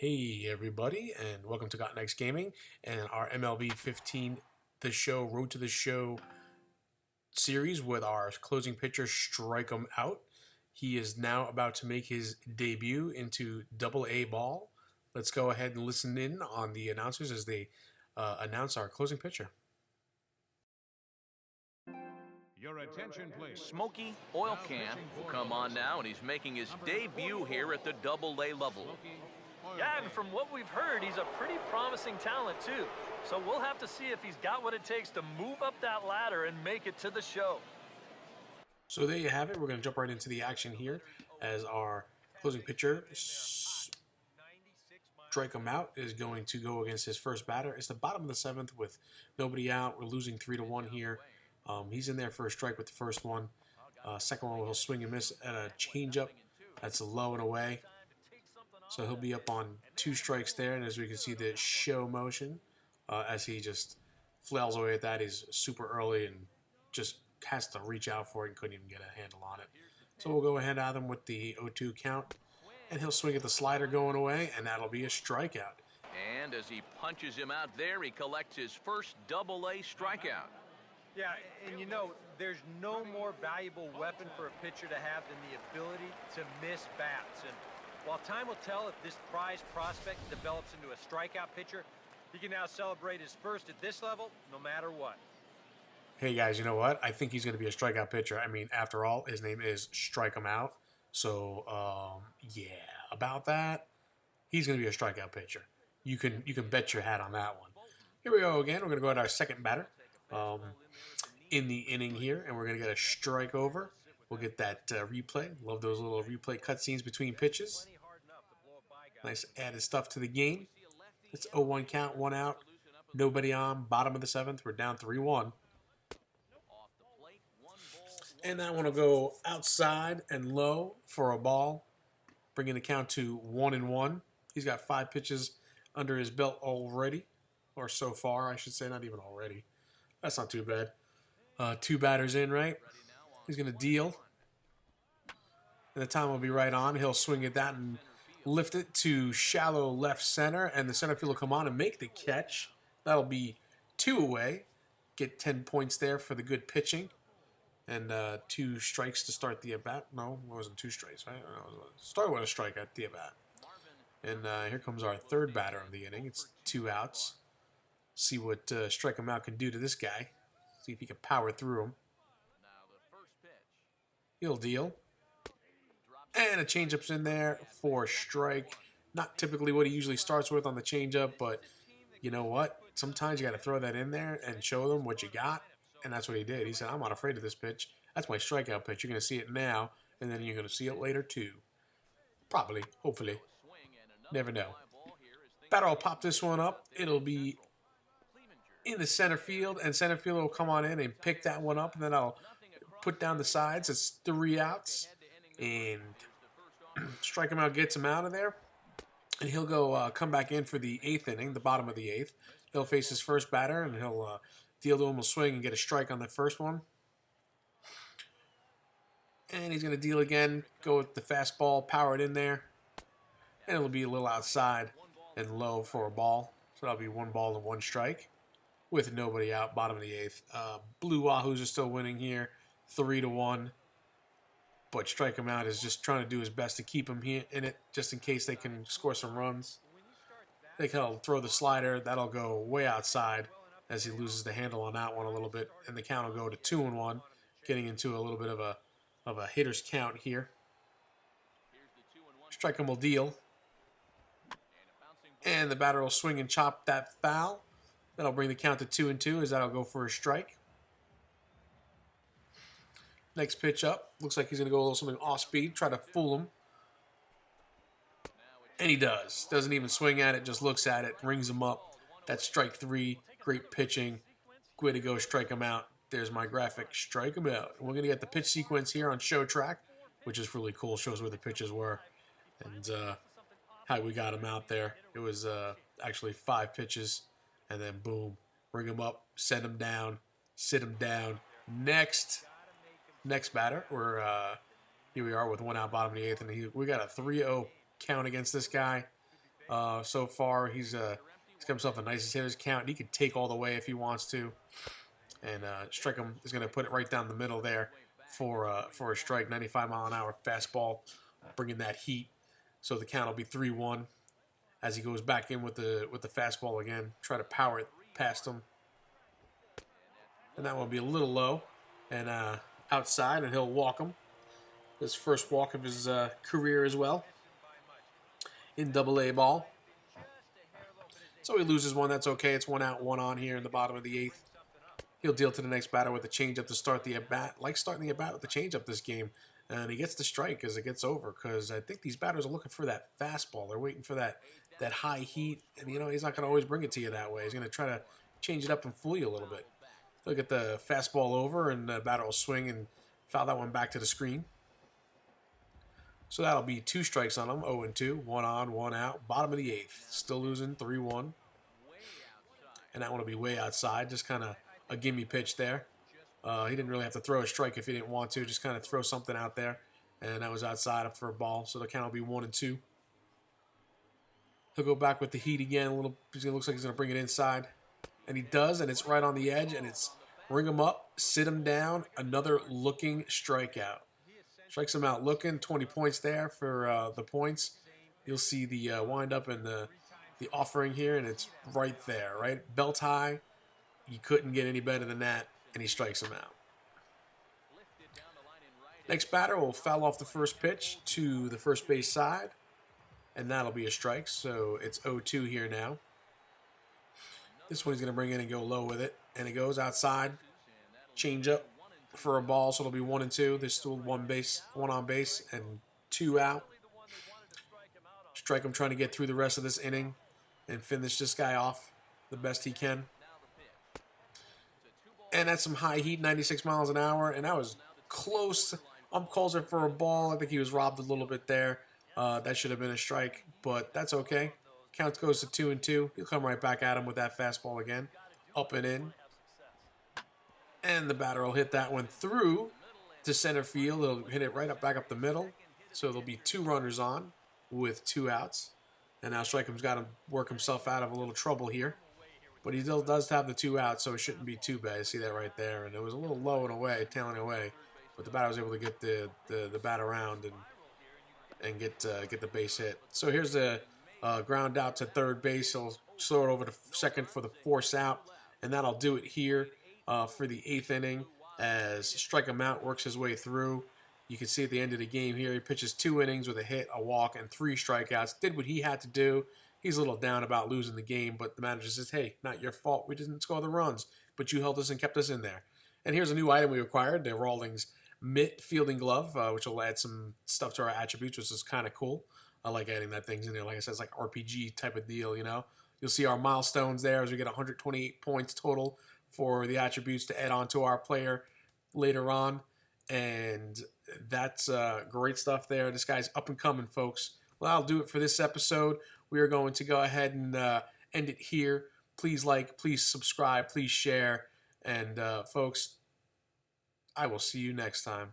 Hey everybody, and welcome to Got Next Gaming and our MLB 15 The Show Road to the Show series with our closing pitcher Strikum Out. He is now about to make his debut into Double A ball. Let's go ahead and listen in on the announcers as they announce our closing pitcher. Your attention, please. Smokey Oil Can will come on now, and he's making his debut here at the Double-A level. Yeah, and from what we've heard, he's a pretty promising talent, too. So we'll have to see if he's got what it takes to move up that ladder and make it to the show. So there you have it. We're going to jump right into the action here as our closing pitcher, Strikum Out, is going to go against his first batter. It's the bottom of the seventh with nobody out. We're losing 3-1 here. He's in there for a strike with the first one. Second one, he'll swing and miss at a changeup. That's low and away. So he'll be up on 2 strikes there. And as we can see, the show motion as he just flails away at that. He's super early and just has to reach out for it and couldn't even get a handle on it. So we'll go ahead at him with the 0-2 count. And he'll swing at the slider going away, and that'll be a strikeout. And as he punches him out there, he collects his first Double-A strikeout. Yeah, and you know, there's no more valuable weapon for a pitcher to have than the ability to miss bats. And while time will tell if this prized prospect develops into a strikeout pitcher, he can now celebrate his first at this level no matter what. Hey guys, you know what? I think he's going to be a strikeout pitcher. I mean, after all, his name is Strikum Out. So, yeah, about that, he's going to be a strikeout pitcher. You can bet your hat on that one. Here we go again. We're going to go at our second batter in the inning here, and we're going to get a strike over. We'll get that replay. Love those little replay cutscenes between pitches. Nice added stuff to the game. It's 0-1 count, 1 out. Nobody on. Bottom of the seventh. We're down 3-1. And that one will go outside and low for a ball, bringing the count to 1-1. He's got 5 pitches under his belt already, or so far, I should say. Not even already. That's not too bad. 2 batters in, right? He's going to deal. And the time will be right on. He'll swing at that and lift it to shallow left center. And the center field will come on and make the catch. That'll be 2 away. Get 10 points there for the good pitching. And 2 strikes to start the at-bat. No, it wasn't 2 strikes, right? Started with a strike at the at-bat. And here comes our third batter of the inning. It's 2 outs. See what Strikum Out can do to this guy. See if he can power through him. He'll deal. And a changeup's in there for a strike. Not typically what he usually starts with on the changeup, but you know what? Sometimes you got to throw that in there and show them what you got. And that's what he did. He said, I'm not afraid of this pitch. That's my strikeout pitch. You're going to see it now, and then you're going to see it later too. Probably. Hopefully. Never know. Batter will pop this one up. It'll be in the center field, and center field will come on in and pick that one up, and then I'll put down the sides. It's 3 outs, and Strikum Out gets him out of there, and he'll go come back in for the 8th inning, the bottom of the 8th. He'll face his first batter, and he'll deal to him a swing and get a strike on the first one. And he's going to deal again, go with the fastball, power it in there, and it'll be a little outside and low for a ball. So that'll be 1 ball and 1 strike with nobody out, bottom of the 8th. Blue Wahoos are still winning here, 3-1. But Strikum Out is just trying to do his best to keep him here in it, just in case they can score some runs. They can throw the slider. That'll go way outside as he loses the handle on that one a little bit. And the count will go to 2-1, getting into a little bit of a hitter's count here. Strikum will deal. And the batter will swing and chop that foul. That'll bring the count to 2-2 as that'll go for a strike. Next pitch up. Looks like he's going to go a little something off speed. Try to fool him. And he does. Doesn't even swing at it. Just looks at it. Rings him up. That's strike 3. Great pitching. Way to go, Strikum Out. There's my graphic. Strikum Out. We're going to get the pitch sequence here on Show Track, which is really cool. Shows where the pitches were. And how we got him out there. It was actually 5 pitches. And then boom. Bring him up. Send him down. Sit him down. Next batter. Here we are with 1 out, bottom of the 8th. And we got a 3-0 count against this guy. So far, he's got himself a nice hitter's count. He could take all the way if he wants to. And Strikum is going to put it right down the middle there for a strike. 95-mile-an-hour fastball, bringing that heat. So the count will be 3-1 as he goes back in with the fastball again. Try to power it past him. And that will be a little low and outside, and he'll walk him. His first walk of his career as well in Double-A ball. So he loses one. That's okay. It's 1 out, 1 on here in the bottom of the 8th. He'll deal to the next batter with a changeup to start the at-bat. Like starting the at-bat with the changeup this game. And he gets the strike as it gets over, because I think these batters are looking for that fastball. They're waiting for that high heat. And, you know, he's not going to always bring it to you that way. He's going to try to change it up and fool you a little bit. They'll get the fastball over, and the batter will swing and foul that one back to the screen. So that'll be 2 strikes on him, 0-2, 1 on, 1 out. Bottom of the 8th, still losing 3-1. And that one will be way outside, just kind of a gimme pitch there. He didn't really have to throw a strike if he didn't want to, just kind of throw something out there. And that was outside up for a ball, so the count will be 1-2. He'll go back with the heat again. It looks like he's going to bring it inside. And he does, and it's right on the edge, and it's ring him up, sit him down, another looking strikeout. Strikes him out looking, 20 points there for the points. You'll see the wind up and the offering here, and it's right there, right? Belt high. You couldn't get any better than that, and he strikes him out. Next batter will foul off the first pitch to the first base side, and that'll be a strike, so it's 0-2 here now. This one he's going to bring in and go low with it, and it goes outside. Change up for a ball, so it'll be 1-2. There's still one on base, and 2 out. Strikum trying to get through the rest of this inning and finish this guy off the best he can. And that's some high heat, 96 miles an hour, and that was close. I'm closer for a ball. I think he was robbed a little bit there. That should have been a strike, but that's okay. Count goes to 2-2. He'll come right back at him with that fastball again. Up and in. And the batter will hit that one through to center field. He'll hit it right back up the middle. So there'll be 2 runners on with 2 outs. And now Strikum's got to work himself out of a little trouble here. But he still does have the 2 outs, so it shouldn't be too bad. You see that right there. And it was a little low and away, tailing away. But the batter was able to get the bat around and get the base hit. So here's the ground out to third base. He'll throw it over to second for the force out. And that'll do it here for the 8th inning as Strikum Out works his way through. You can see at the end of the game here, he pitches 2 innings with a hit, a walk, and 3 strikeouts. Did what he had to do. He's a little down about losing the game, but the manager says, hey, not your fault. We didn't score the runs, but you held us and kept us in there. And here's a new item we acquired, the Rawlings Mitt Fielding Glove, which will add some stuff to our attributes, which is kind of cool. I like adding that things in there. Like I said, it's like RPG type of deal, you know. You'll see our milestones there as we get 128 points total for the attributes to add on to our player later on. And that's great stuff there. This guy's up and coming, folks. Well, I'll do it for this episode. We are going to go ahead and end it here. Please like, please subscribe, please share. And, folks, I will see you next time.